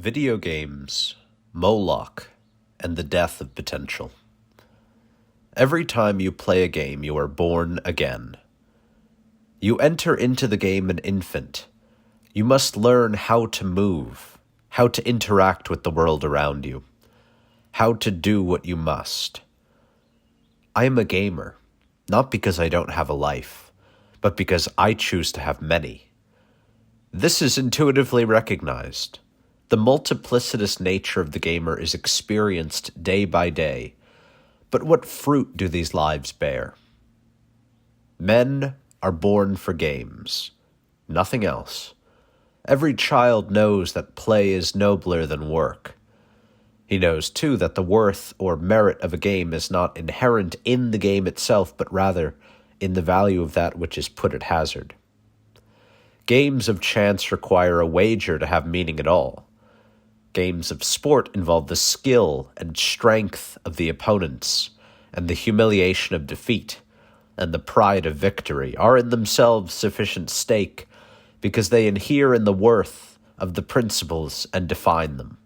Video games, Moloch, and the death of potential. Every time you play a game, you are born again. You enter into the game an infant. You must learn how to move, how to interact with the world around you, how to do what you must. I am a gamer, not because I don't have a life, but because I choose to have many. This is intuitively recognized. The multiplicitous nature of the gamer is experienced day by day. But what fruit do these lives bear? Men are born for games, nothing else. Every child knows that play is nobler than work. He knows, too, that the worth or merit of a game is not inherent in the game itself, but rather in the value of that which is put at hazard. Games of chance require a wager to have meaning at all. Games of sport involve the skill and strength of the opponents, and the humiliation of defeat, and the pride of victory are in themselves sufficient stake, because they inhere in the worth of the principles and define them.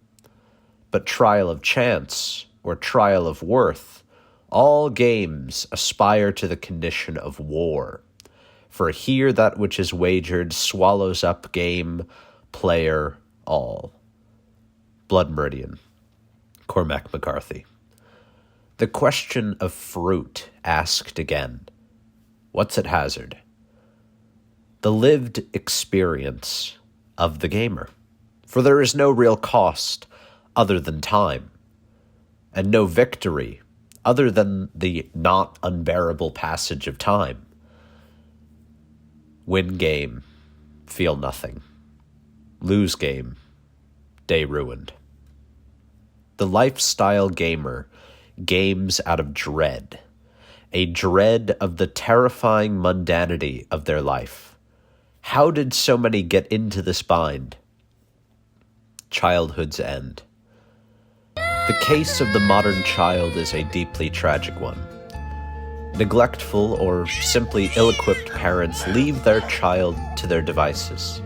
But trial of chance, or trial of worth, all games aspire to the condition of war. For here that which is wagered swallows up game, player, all. Blood Meridian, Cormac McCarthy. The question of fruit asked again. What's at hazard? The lived experience of the gamer. For there is no real cost other than time, and no victory other than the not unbearable passage of time. Win game, feel nothing. Lose game, day ruined. The lifestyle gamer games out of dread, a dread of the terrifying mundanity of their life. How did so many get into this bind? Childhood's end. The case of the modern child is a deeply tragic one. Neglectful or simply ill-equipped parents leave their child to their devices,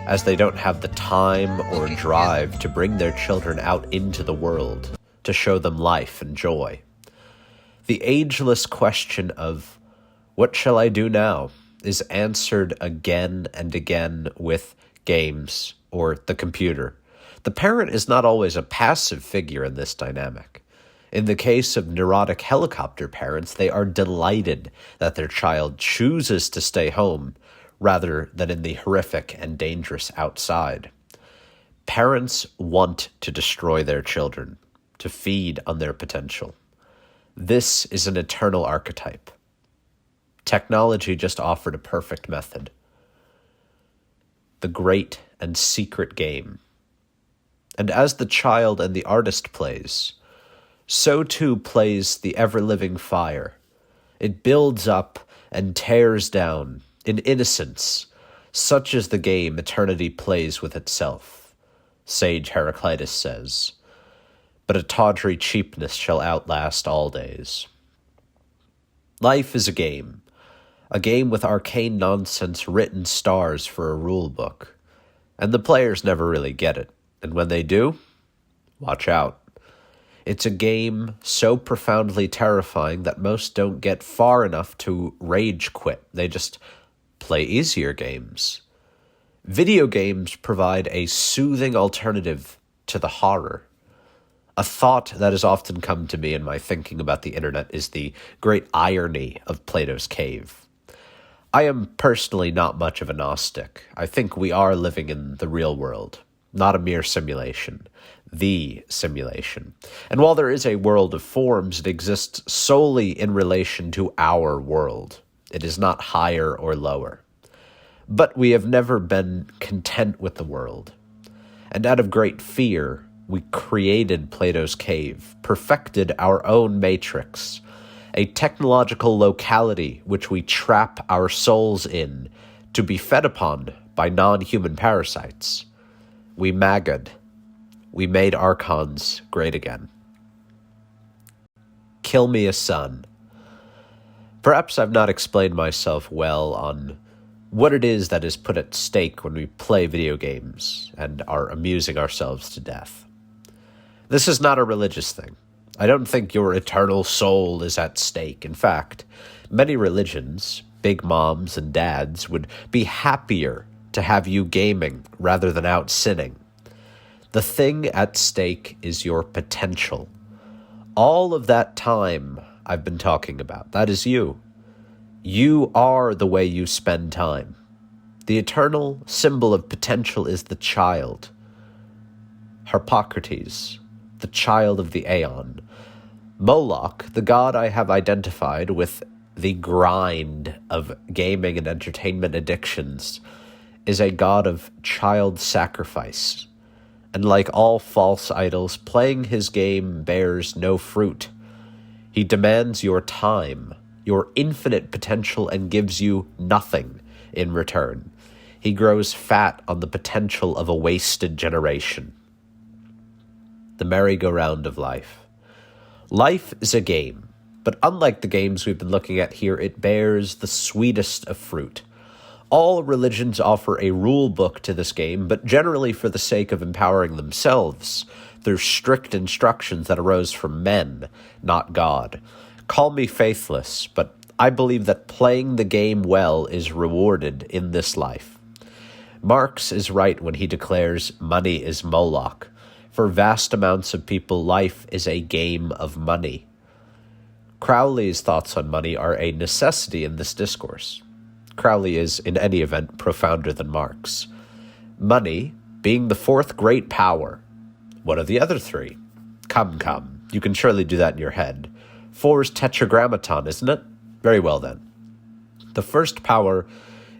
as they don't have the time or drive to bring their children out into the world, to show them life and joy. The ageless question of, what shall I do now, is answered again and again with games or the computer. The parent is not always a passive figure in this dynamic. In the case of neurotic helicopter parents, they are delighted that their child chooses to stay home rather than in the horrific and dangerous outside. Parents want to destroy their children, to feed on their potential. This is an eternal archetype. Technology just offered a perfect method. The great and secret game. And as the child and the artist plays, so too plays the ever-living fire. It builds up and tears down in innocence, such as the game eternity plays with itself, sage Heraclitus says. But a tawdry cheapness shall outlast all days. Life is a game with arcane nonsense written stars for a rule book, and the players never really get it, and when they do, watch out. It's a game so profoundly terrifying that most don't get far enough to rage quit. They just play easier games. Video games provide a soothing alternative to the horror. A thought that has often come to me in my thinking about the internet is the great irony of Plato's cave. I am personally not much of a Gnostic. I think we are living in the real world, not a mere simulation. The simulation. And while there is a world of forms, it exists solely in relation to our world. It is not higher or lower. But we have never been content with the world. And out of great fear, we created Plato's cave, perfected our own matrix, a technological locality which we trap our souls in to be fed upon by non-human parasites. We maggoed. We made archons great again. Kill me a son. Perhaps I've not explained myself well on what it is that is put at stake when we play video games and are amusing ourselves to death. This is not a religious thing. I don't think your eternal soul is at stake. In fact, many religions, big moms and dads, would be happier to have you gaming rather than out sinning. The thing at stake is your potential. All of that time I've been talking about, that is you. You are the way you spend time. The eternal symbol of potential is the child. Harpocrates, the child of the Aeon. Moloch, the god I have identified with the grind of gaming and entertainment addictions, is a god of child sacrifice. And like all false idols, playing his game bears no fruit. He demands your time, your infinite potential, and gives you nothing in return. He grows fat on the potential of a wasted generation. The merry-go-round of life. Life is a game, but unlike the games we've been looking at here, it bears the sweetest of fruit. All religions offer a rule book to this game, but generally for the sake of empowering themselves through strict instructions that arose from men, not God. Call me faithless, but I believe that playing the game well is rewarded in this life. Marx is right when he declares money is Moloch. For vast amounts of people, life is a game of money. Crowley's thoughts on money are a necessity in this discourse. Crowley is, in any event, profounder than Marx. Money, being the fourth great power. What are the other three? Come, you can surely do that in your head. 4's tetragrammaton, isn't it? Very well then. The first power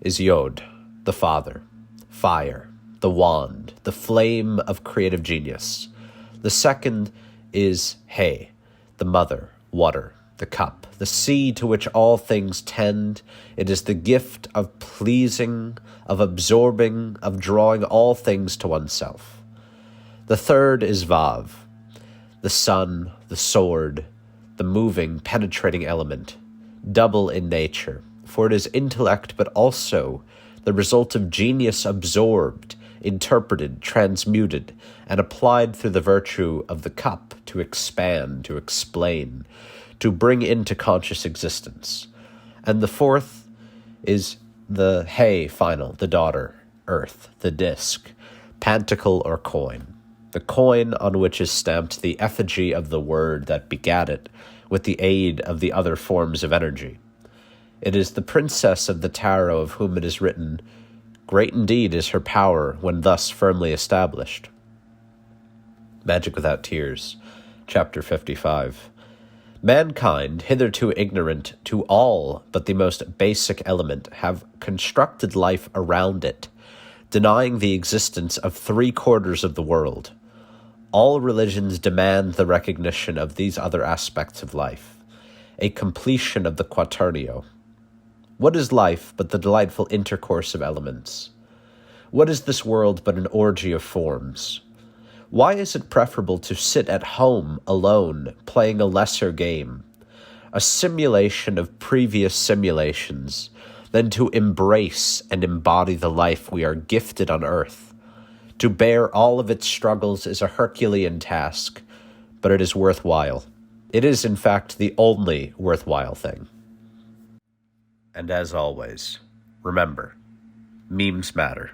is Yod, the father, fire, the wand, the flame of creative genius. The second is He, the mother, water, the cup, the sea to which all things tend. It is the gift of pleasing, of absorbing, of drawing all things to oneself. The third is Vav, the sun, the sword, the moving, penetrating element, double in nature, for it is intellect but also the result of genius absorbed, interpreted, transmuted, and applied through the virtue of the cup to expand, to explain, to bring into conscious existence. And the fourth is the He final, the daughter, earth, the disk, pantacle or coin, the coin on which is stamped the effigy of the word that begat it, with the aid of the other forms of energy. It is the princess of the tarot of whom it is written, "Great indeed is her power when thus firmly established." Magic Without Tears, Chapter 55. Mankind, hitherto ignorant to all but the most basic element, have constructed life around it, denying the existence of 3/4 of the world. All religions demand the recognition of these other aspects of life, a completion of the quaternio. What is life but the delightful intercourse of elements? What is this world but an orgy of forms? Why is it preferable to sit at home alone, playing a lesser game, a simulation of previous simulations, than to embrace and embody the life we are gifted on earth? To bear all of its struggles is a Herculean task, but it is worthwhile. It is, in fact, the only worthwhile thing. And as always, remember, memes matter.